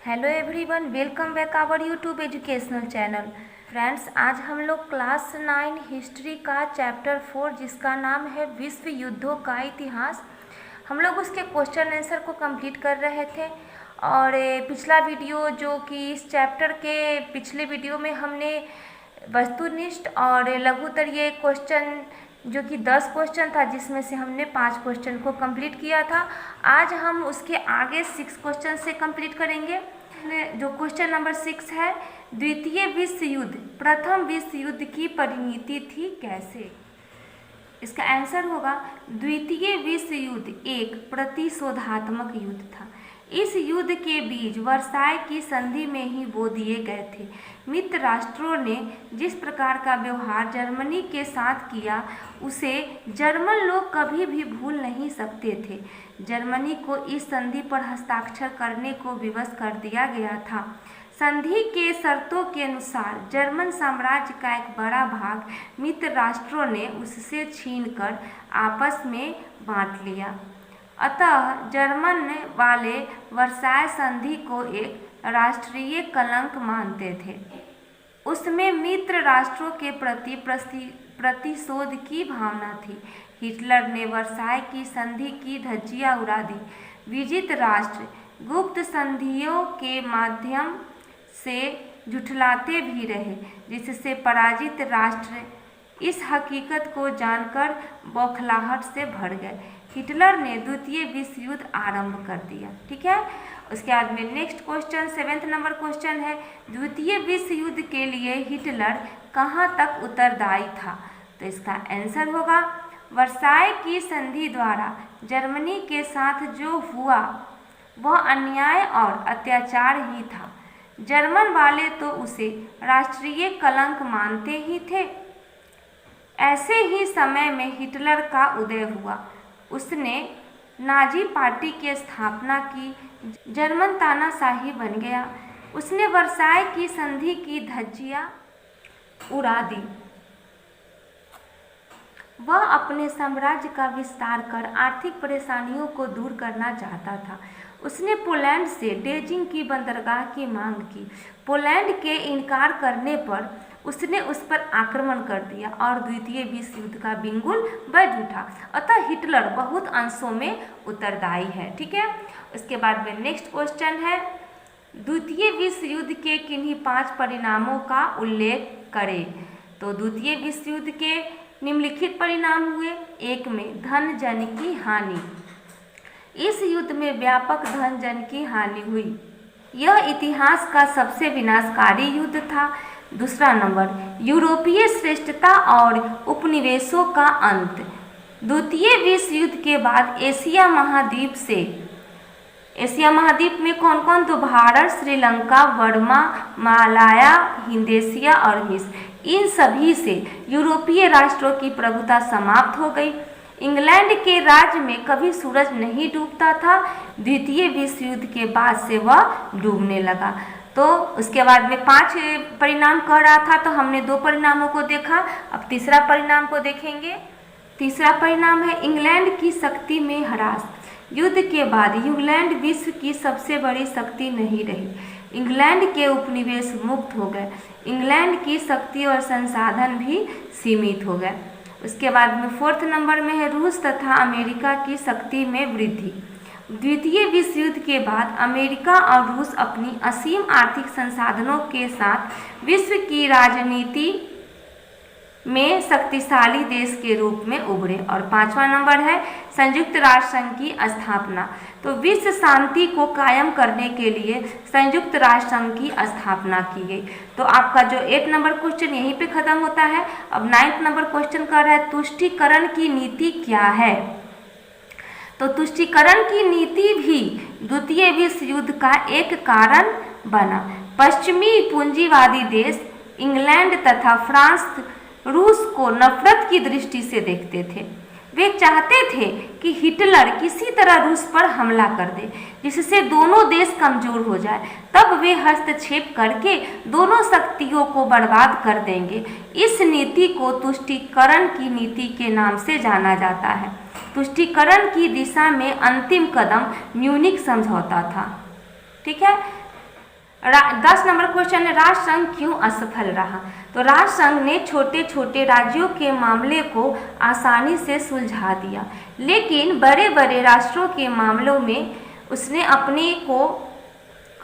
Hello everyone, welcome back our YouTube educational channel. Friends, आज हम लोग क्लास 9 हिस्ट्री का चैप्टर 4 जिसका नाम है विश्व युद्धों का इतिहास, हम लोग उसके क्वेश्चन आंसर को कंप्लीट कर रहे थे। और पिछला वीडियो जो कि इस चैप्टर के पिछले वीडियो में हमने वस्तुनिष्ठ और लघुत्तर ये क्वेश्चन जो कि 10 क्वेश्चन था जिसमें से हमने 5 क्वेश्चन को कंप्लीट किया था। आज हम उसके आगे 6 क्वेश्चन से कंप्लीट करेंगे। जो क्वेश्चन नंबर 6 है, द्वितीय विश्व युद्ध प्रथम विश्व युद्ध की परिणति थी कैसे? इसका आंसर होगा द्वितीय विश्व युद्ध एक प्रतिशोधात्मक युद्ध था। इस युद्ध के बीज वर्साय की संधि में ही बो दिए गए थे। मित्र राष्ट्रों ने जिस प्रकार का व्यवहार जर्मनी के साथ किया उसे जर्मन लोग कभी भी भूल नहीं सकते थे। जर्मनी को इस संधि पर हस्ताक्षर करने को विवश कर दिया गया था। संधि के शर्तों के अनुसार जर्मन साम्राज्य का एक बड़ा भाग मित्र राष्ट्रों ने उससे छीनकर आपस में बांट लिया। अतः जर्मन वाले वर्साय संधि को एक राष्ट्रीय कलंक मानते थे। उसमें मित्र राष्ट्रों के प्रति प्रतिशोध की भावना थी। हिटलर ने वर्साय की संधि की धज्जियां उड़ा दी। विजित राष्ट्र गुप्त संधियों के माध्यम से झुठलाते भी रहे, जिससे पराजित राष्ट्र इस हकीकत को जानकर बौखलाहट से भर गए। हिटलर ने द्वितीय विश्व युद्ध आरंभ कर दिया। ठीक है, उसके बाद में नेक्स्ट क्वेश्चन 7 नंबर क्वेश्चन है, द्वितीय विश्व युद्ध के लिए हिटलर कहाँ तक उत्तरदायी था? तो इसका आंसर होगा वर्साय की संधि द्वारा जर्मनी के साथ जो हुआ वह अन्याय और अत्याचार ही था। जर्मन वाले तो उसे राष्ट्रीय कलंक मानते ही थे। ऐसे ही समय में हिटलर का उदय हुआ। उसने नाजी पार्टी की स्थापना की। जर्मन तानाशाही बन गया। उसने वर्साय की संधि की धज्जियां उड़ा दी। वह अपने साम्राज्य का विस्तार कर आर्थिक परेशानियों को दूर करना चाहता था। उसने पोलैंड से डेजिंग की बंदरगाह की मांग की। पोलैंड के इनकार करने पर उसने उस पर आक्रमण कर दिया और द्वितीय विश्व युद्ध का बिंगुल बज उठा। अतः हिटलर बहुत अंशों में उत्तरदायी है। ठीक है, उसके बाद में नेक्स्ट क्वेश्चन है, द्वितीय विश्व युद्ध के किन्हीं 5 परिणामों का उल्लेख करें। तो द्वितीय विश्व युद्ध के निम्नलिखित परिणाम हुए। 1 में धन जन की हानि। इस युद्ध में व्यापक धन जन की हानि हुई। यह इतिहास का सबसे विनाशकारी युद्ध था। दूसरा नंबर, यूरोपीय श्रेष्ठता और उपनिवेशों का अंत। द्वितीय विश्व युद्ध के बाद एशिया महाद्वीप में कौन कौन? तो भारत, श्रीलंका, बर्मा, मालाया, हिंदेशिया और मिस्र, इन सभी से यूरोपीय राष्ट्रों की प्रभुता समाप्त हो गई। इंग्लैंड के राज्य में कभी सूरज नहीं डूबता था। द्वितीय विश्व युद्ध के बाद से वह डूबने लगा। तो उसके बाद में 5 परिणाम कह रहा था, तो हमने 2 परिणामों को देखा। अब तीसरा परिणाम को देखेंगे। तीसरा परिणाम है इंग्लैंड की शक्ति में ह्रास। युद्ध के बाद इंग्लैंड विश्व की सबसे बड़ी शक्ति नहीं रही। इंग्लैंड के उपनिवेश मुक्त हो गए। इंग्लैंड की शक्ति और संसाधन भी सीमित हो गए। उसके बाद में 4th नंबर में है रूस तथा अमेरिका की शक्ति में वृद्धि। द्वितीय विश्व युद्ध के बाद अमेरिका और रूस अपनी असीम आर्थिक संसाधनों के साथ विश्व की राजनीति में शक्तिशाली देश के रूप में उभरे। और 5वां नंबर है संयुक्त राष्ट्र संघ की स्थापना। तो विश्व शांति को कायम करने के लिए संयुक्त राष्ट्र संघ की स्थापना की गई। तो आपका जो 8 नंबर क्वेश्चन यहीं पे खत्म होता है। अब 9th नंबर क्वेश्चन कर रहा है तुष्टीकरण की नीति क्या है? तो तुष्टीकरण की नीति भी द्वितीय विश्व युद्ध का एक कारण बना। पश्चिमी पूंजीवादी देश इंग्लैंड तथा फ्रांस रूस को नफरत की दृष्टि से देखते थे। वे चाहते थे कि हिटलर किसी तरह रूस पर हमला कर दे जिससे दोनों देश कमजोर हो जाए। तब वे हस्तक्षेप करके दोनों शक्तियों को बर्बाद कर देंगे। इस नीति को तुष्टीकरण की नीति के नाम से जाना जाता है। तुष्टीकरण की दिशा में अंतिम कदम म्यूनिख समझौता था। ठीक है, 10 नंबर क्वेश्चन है, राष्ट्रसंघ क्यों असफल रहा? तो राष्ट्रसंघ ने छोटे छोटे राज्यों के मामले को आसानी से सुलझा दिया, लेकिन बड़े बड़े राष्ट्रों के मामलों में उसने अपने को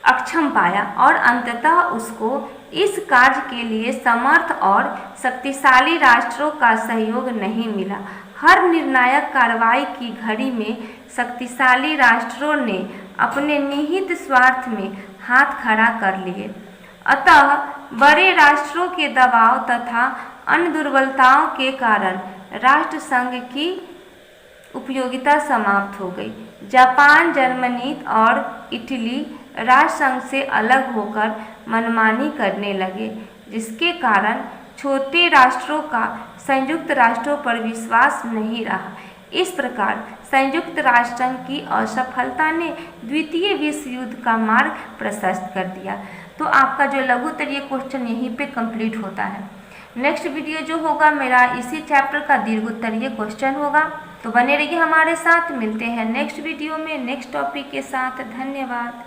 अक्षम पाया और अंततः उसको इस कार्य के लिए समर्थ और शक्तिशाली राष्ट्रों का सहयोग नहीं मिला। हर निर्णायक कार्रवाई की घड़ी में शक्तिशाली राष्ट्रों ने अपने निहित स्वार्थ में हाथ खड़ा कर लिए। अतः बड़े राष्ट्रों के दबाव तथा अन्य दुर्बलताओं के कारण राष्ट्रसंघ की उपयोगिता समाप्त हो गई। जापान, जर्मनी और इटली राष्ट्रसंघ से अलग होकर मनमानी करने लगे, जिसके कारण छोटे राष्ट्रों का संयुक्त राष्ट्रों पर विश्वास नहीं रहा। इस प्रकार संयुक्त राष्ट्र संघ की असफलता ने द्वितीय विश्व युद्ध का मार्ग प्रशस्त कर दिया। तो आपका जो लघु उत्तरीय क्वेश्चन यहीं पे कंप्लीट होता है। नेक्स्ट वीडियो जो होगा मेरा इसी चैप्टर का दीर्घ उत्तरीय क्वेश्चन होगा। तो बने रहिए हमारे साथ, मिलते हैं नेक्स्ट वीडियो में नेक्स्ट टॉपिक के साथ। धन्यवाद।